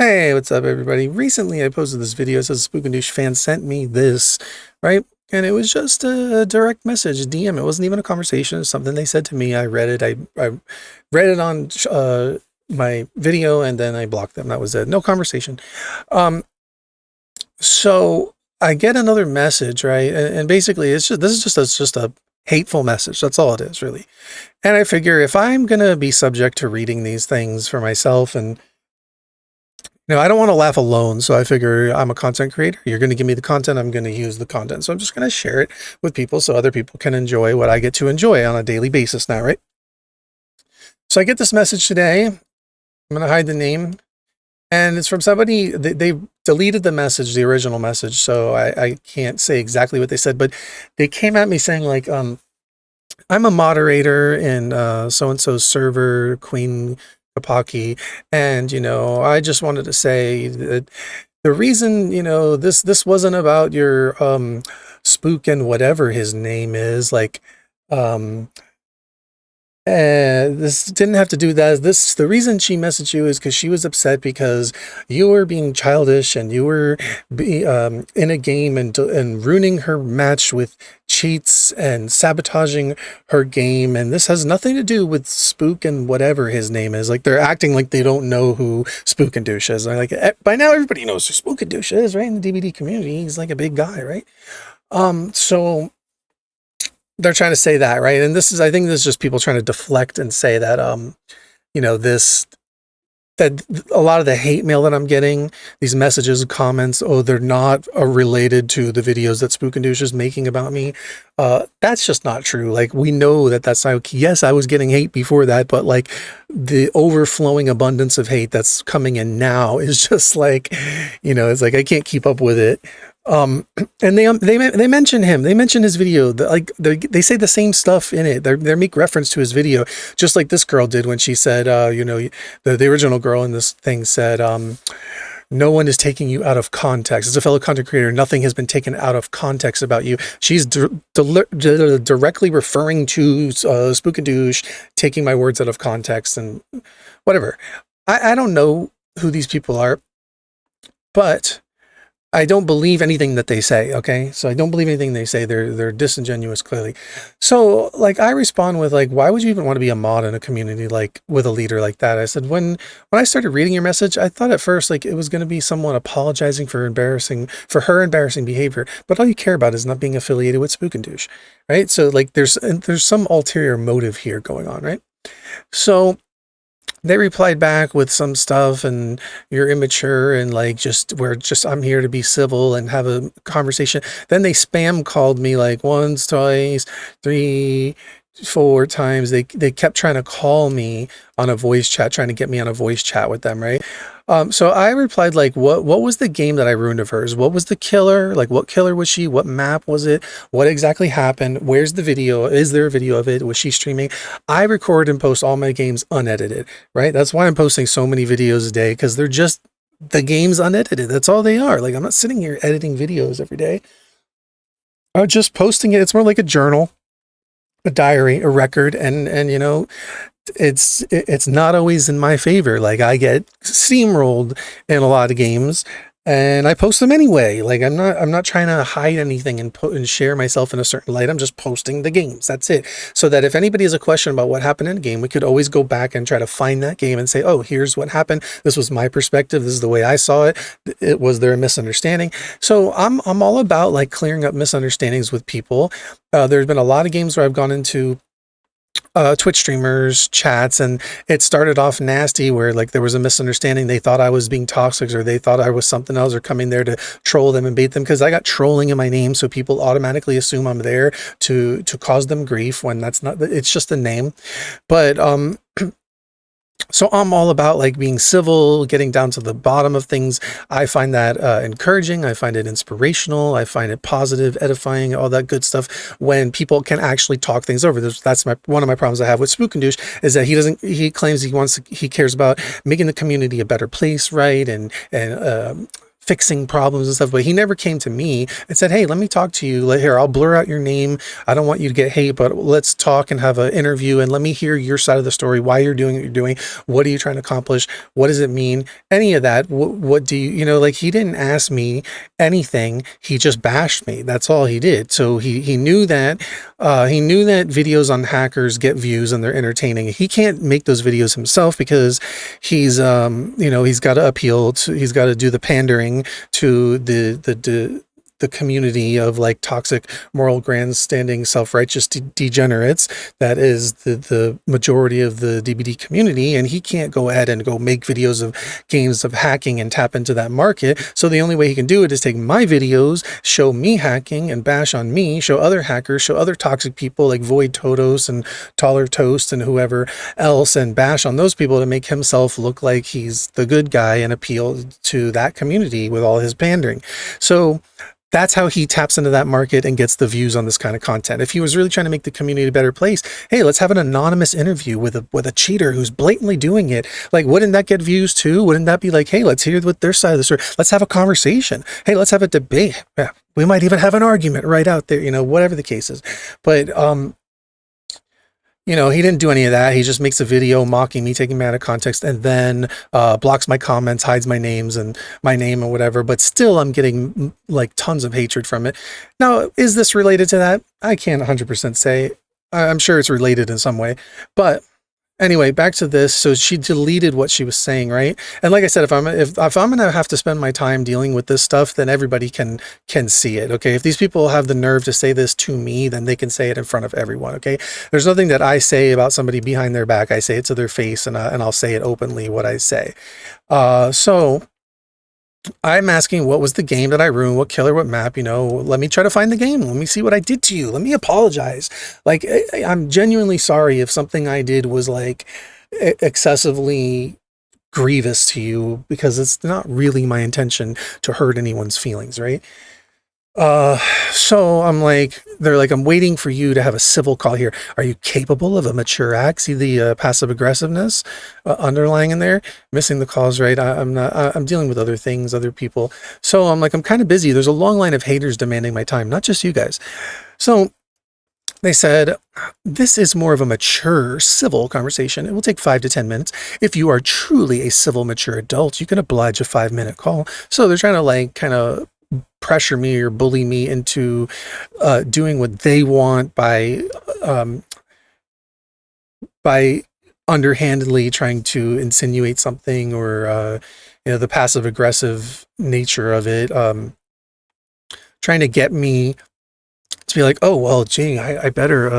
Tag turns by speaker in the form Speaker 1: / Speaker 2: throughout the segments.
Speaker 1: Hey, what's up, everybody? Recently, I posted this video. It says SpooknJukes fan sent me this, right? And it was just a direct message, DM. It wasn't even a conversation. It was something they said to me. I read it. I read it on my video, and then I blocked them. That was it. No conversation. Um, so I get another message, right? And basically, this is just a hateful message. That's all it is, really. And I figure if I'm gonna be subject to reading these things for myself and I don't want to laugh alone, so I figure I'm a content creator. You're going to give me the content, I'm going to use the content. So I'm just going to share it with people so other people can enjoy what I get to enjoy on a daily basis now, right? So I get this message today. I'm going to hide the name. And it's from somebody, they deleted the message, the original message, so I can't say exactly what they said, but they came at me saying like, I'm a moderator in so-and-so's server, Queen Kapaki, and I just wanted to say that the reason this wasn't about your spook and whatever his name is, like this didn't have to do that. The reason she messaged you is because she was upset because you were being childish and you were in a game and ruining her match with cheats and sabotaging her game. And this has nothing to do with Spook and whatever his name is. Like, they're acting like they don't know who SpooknJukes is. And like, by now everybody knows who SpooknJukes is, right? In the DVD community, he's like a big guy, right? So they're trying to say that, right? And I think this is just people trying to deflect and say that, that a lot of the hate mail that I'm getting, these messages, comments, they're not related to the videos that SpooknJukes is making about me. That's just not true. Like, we know that that's not, yes, I was getting hate before that, but like the overflowing abundance of hate that's coming in now is just like, it's like, I can't keep up with it. And they mention him. They mention his video. They say the same stuff in it. They make reference to his video, just like this girl did when she said, the original girl in this thing said, no one is taking you out of context. As a fellow content creator, nothing has been taken out of context about you. She's directly referring to SpooknJukes taking my words out of context and whatever. I don't know who these people are, but I don't believe anything that they say, okay? So I don't believe anything they say. They're disingenuous, clearly. So, like, I respond with, like, why would you even want to be a mod in a community, like, with a leader like that? I said, when I started reading your message, I thought at first, like, it was going to be someone apologizing for her embarrassing behavior, but all you care about is not being affiliated with SpooknJukes, right? So, like, there's some ulterior motive here going on, right? So they replied back with some stuff and you're immature and like I'm here to be civil and have a conversation. Then they spam called me like once, twice, 3, 4 times. They kept trying to call me on a voice chat, trying to get me on a voice chat with them, right? So I replied like, what was the game that I ruined of hers? What was the killer? Like, what killer was she? What map was it? What exactly happened? Where's the video? Is there a video of it? Was she streaming? I record and post all my games unedited, right? That's why I'm posting so many videos a day, because they're just the games unedited. That's all they are. Like, I'm not sitting here editing videos every day. I'm just posting it. It's more like a journal, a diary, a record, and it's not always in my favor. Like, I get steamrolled in a lot of games and I post them anyway. Like, I'm not trying to hide anything and share myself in a certain light. I'm just posting the games. That's it. So that if anybody has a question about what happened in a game, we could always go back and try to find that game and say, oh, here's what happened. This was my perspective. This is the way I saw it. Was there a misunderstanding? So I'm all about like clearing up misunderstandings with people. There's been a lot of games where I've gone into Twitch streamers chats and it started off nasty, where like there was a misunderstanding. They thought I was being toxic, or they thought I was something else, or coming there to troll them and bait them, because I got trolling in my name, so people automatically assume I'm there to cause them grief, when that's not. It's just a name. But so I'm all about like being civil, getting down to the bottom of things. I find that encouraging. I find it inspirational. I find it positive, edifying, all that good stuff, when people can actually talk things over. That's one of my problems I have with SpooknJukes, is that he claims he cares about making the community a better place, right? And fixing problems and stuff, but he never came to me and said, hey, let me talk to you. Here, I'll blur out your name. I don't want you to get hate, but let's talk and have an interview and let me hear your side of the story, why you're doing what you're doing. What are you trying to accomplish? What does it mean? Any of that. What do you, like, he didn't ask me anything. He just bashed me. That's all he did. So he knew that, videos on hackers get views and they're entertaining. He can't make those videos himself because he's, he's got to he's got to do the pandering to the community of like toxic, moral, grandstanding, self-righteous degenerates that is the majority of the DBD community, and he can't go ahead and go make videos of games of hacking and tap into that market. So the only way he can do it is take my videos, show me hacking and bash on me, show other hackers, show other toxic people like Void Totos and Taller Toast and whoever else, and bash on those people to make himself look like he's the good guy and appeal to that community with all his pandering. So that's how he taps into that market and gets the views on this kind of content. If he was really trying to make the community a better place, hey, let's have an anonymous interview with a cheater who's blatantly doing it. Like, wouldn't that get views too? Wouldn't that be like, hey, let's hear what their side of the story. Let's have a conversation. Hey, let's have a debate. Yeah, we might even have an argument right out there, whatever the case is. But, he didn't do any of that. He just makes a video mocking me, taking me out of context, and then blocks my comments, hides my names and my name and whatever. But still, I'm getting like tons of hatred from it. Now, is this related to that? I can't 100% say. I'm sure it's related in some way. But anyway, back to this. So she deleted what she was saying, right? And like I said, if I'm gonna have to spend my time dealing with this stuff, then everybody can see it. Okay, if these people have the nerve to say this to me, then they can say it in front of everyone. Okay, there's nothing that I say about somebody behind their back. I say it to their face, and I'll say it openly what I say. So I'm asking, what was the game that I ruined? What killer? What map? Let me try to find the game. Let me see what I did to you. Let me apologize. Like, I'm genuinely sorry if something I did was like excessively grievous to you, because it's not really my intention to hurt anyone's feelings, right? So I'm like, they're like, I'm waiting for you to have a civil call here. Are you capable of a mature act? See the passive aggressiveness underlying in there, missing the calls, right? I'm dealing with other things, other people. So I'm like, I'm kind of busy. There's a long line of haters demanding my time, not just you guys. So they said, this is more of a mature, civil conversation. It will take 5 to 10 minutes. If you are truly a civil, mature adult, you can oblige a 5-minute call. So they're trying to like kind of pressure me or bully me into doing what they want by underhandedly trying to insinuate something, or the passive aggressive nature of it, trying to get me to be like, oh, well, gee, I better,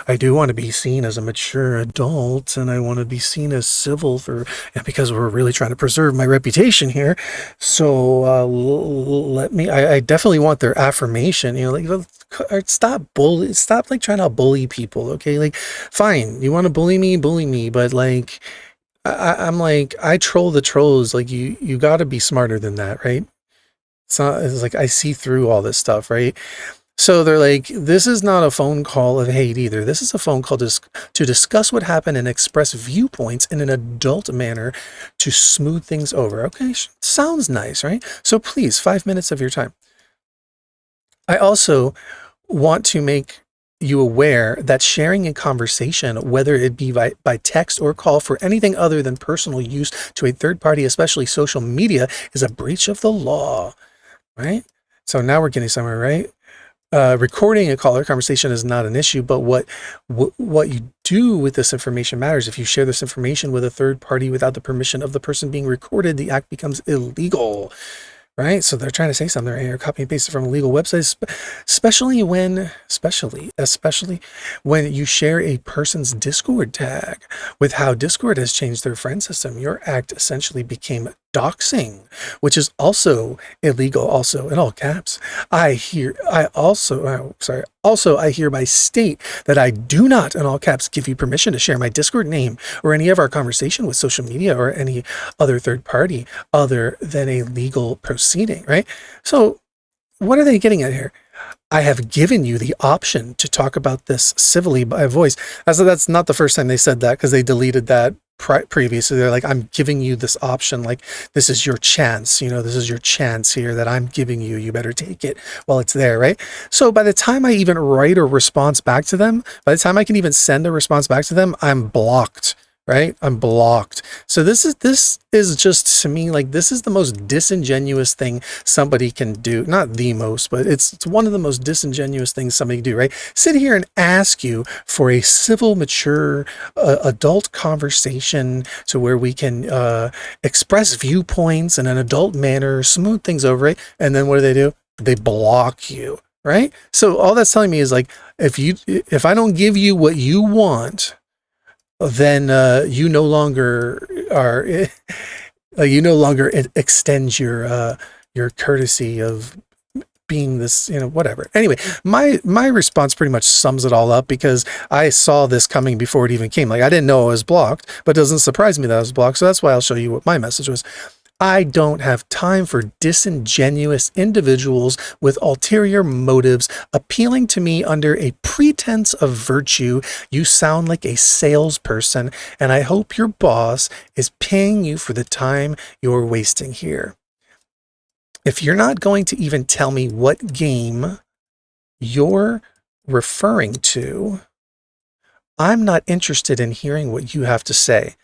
Speaker 1: I do want to be seen as a mature adult, and I want to be seen as civil because we're really trying to preserve my reputation here. So I definitely want their affirmation, stop like trying to bully people. Okay. Like, fine. You want to bully me, but like, I'm like, I troll the trolls. Like, you got to be smarter than that, right? It's like, I see through all this stuff, right? So they're like, this is not a phone call of hate either. This is a phone call to discuss what happened and express viewpoints in an adult manner to smooth things over. Okay, sounds nice, right? So please, 5 minutes of your time. I also want to make you aware that sharing a conversation, whether it be by text or call for anything other than personal use to a third party, especially social media, is a breach of the law, right? So now we're getting somewhere, right? Recording a call or conversation is not an issue, but what you do with this information matters. If you share this information with a third party without the permission of the person being recorded, the act becomes illegal, right? So they're trying to say something right here, copy and paste it from a legal website, especially when you share a person's Discord tag. With how Discord has changed their friend system, your act essentially became doxing, which is also illegal. Also, in all caps, I hereby state that I do not, in all caps, give you permission to share my Discord name or any of our conversation with social media or any other third party other than a legal proceeding, right? So what are they getting at here? I have given you the option to talk about this civilly by voice. That's not the first time they said that, because they deleted that previously. They're like, I'm giving you this option, like this is your chance, you know, this is your chance here that I'm giving you. You better take it while it's there, right? So by the time I even write a response back to them, by the time I can even send a response back to them, I'm blocked. Right? I'm blocked. So this is just, to me, like, this is the most disingenuous thing somebody can do. Not the most, but it's one of the most disingenuous things somebody can do, right? Sit here and ask you for a civil, mature, adult conversation to where we can express viewpoints in an adult manner, smooth things over, right? And then what do? They block you, right? So all that's telling me is, like, if I don't give you what you want, then you no longer are you no longer extend your courtesy of being this, you know, whatever. Anyway, my response pretty much sums it all up, because I saw this coming before it even came. Like, I didn't know I was blocked, but it doesn't surprise me that I was blocked. So that's why I'll show you what my message was. I don't have time for disingenuous individuals with ulterior motives appealing to me under a pretense of virtue. You sound like a salesperson, and I hope your boss is paying you for the time you're wasting here. If you're not going to even tell me what game you're referring to, I'm not interested in hearing what you have to say.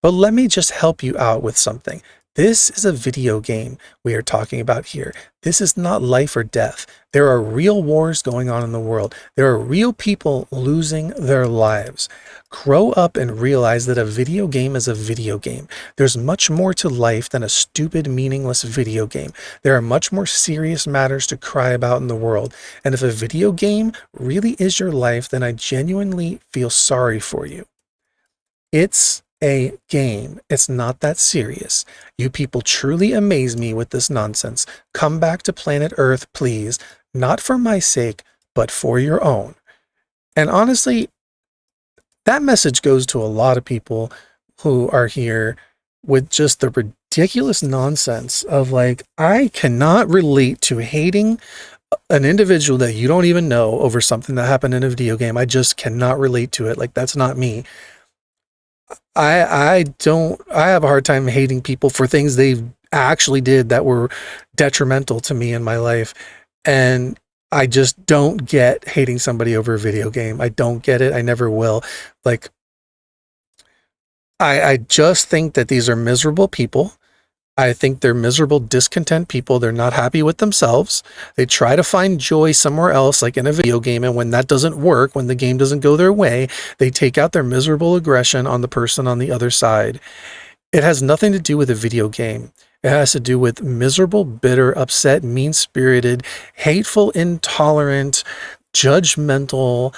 Speaker 1: But let me just help you out with something. This is a video game we are talking about here. This is not life or death. There are real wars going on in the world. There are real people losing their lives. Grow up and realize that a video game is a video game. There's much more to life than a stupid, meaningless video game. There are much more serious matters to cry about in the world. And if a video game really is your life, then I genuinely feel sorry for you. It's a game. It's not that serious. You people truly amaze me with this nonsense. Come back to planet Earth, please. Not for my sake, but for your own. And honestly, that message goes to a lot of people who are here with just the ridiculous nonsense of, like, I cannot relate to hating an individual that you don't even know over something that happened in a video game. I just cannot relate to it. Like, that's not me. I have a hard time hating people for things they actually did that were detrimental to me in my life. And I just don't get hating somebody over a video game. I don't get it. I never will. Like, I just think that these are miserable people. I think they're miserable, discontent people. They're not happy with themselves. They try to find joy somewhere else, like in a video game. And when that doesn't work, when the game doesn't go their way, they take out their miserable aggression on the person on the other side. It has nothing to do with a video game. It has to do with miserable, bitter, upset, mean-spirited, hateful, intolerant, judgmental,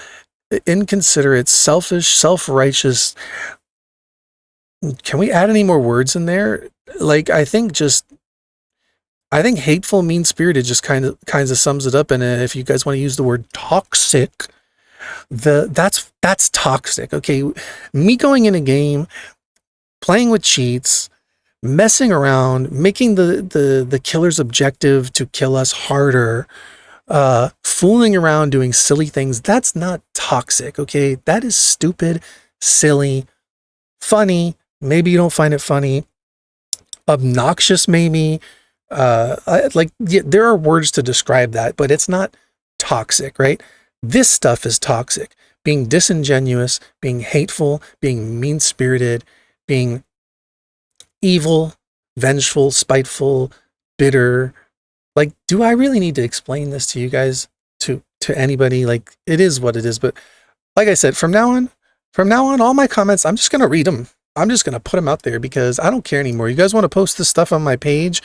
Speaker 1: inconsiderate, selfish, self-righteous. Can we add any more words in there? Like, I think hateful, mean-spirited just kind of sums it up. And if you guys want to use the word toxic, that's toxic. Okay, me going in a game, playing with cheats, messing around, making the killer's objective to kill us harder, fooling around, doing silly things, that's not toxic. Okay, that is stupid, silly, funny. Maybe you don't find it funny. Obnoxious, maybe. There are words to describe that, but it's not toxic, right? This stuff is toxic. Being disingenuous, being hateful, being mean-spirited, being evil, vengeful, spiteful, bitter. Like, do I really need to explain this to you guys, to anybody? Like, it is what it is. But like I said, from now on, all my comments, I'm just going to read them. I'm just going to put them out there because I don't care anymore. You guys want to post this stuff on my page?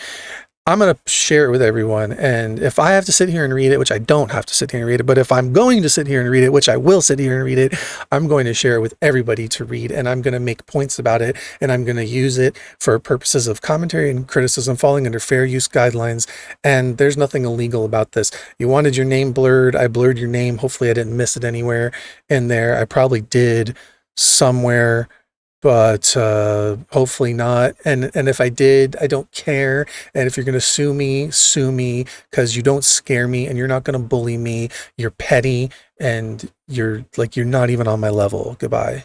Speaker 1: I'm going to share it with everyone. And if I have to sit here and read it, which I don't have to sit here and read it, but if I'm going to sit here and read it, which I will sit here and read it, I'm going to share it with everybody to read. And I'm going to make points about it. And I'm going to use it for purposes of commentary and criticism, falling under fair use guidelines. And there's nothing illegal about this. You wanted your name blurred. I blurred your name. Hopefully I didn't miss it anywhere in there. I probably did somewhere, but hopefully not. And if I did, I don't care. And if you're going to sue me because you don't scare me and you're not going to bully me. You're petty and you're not even on my level. Goodbye.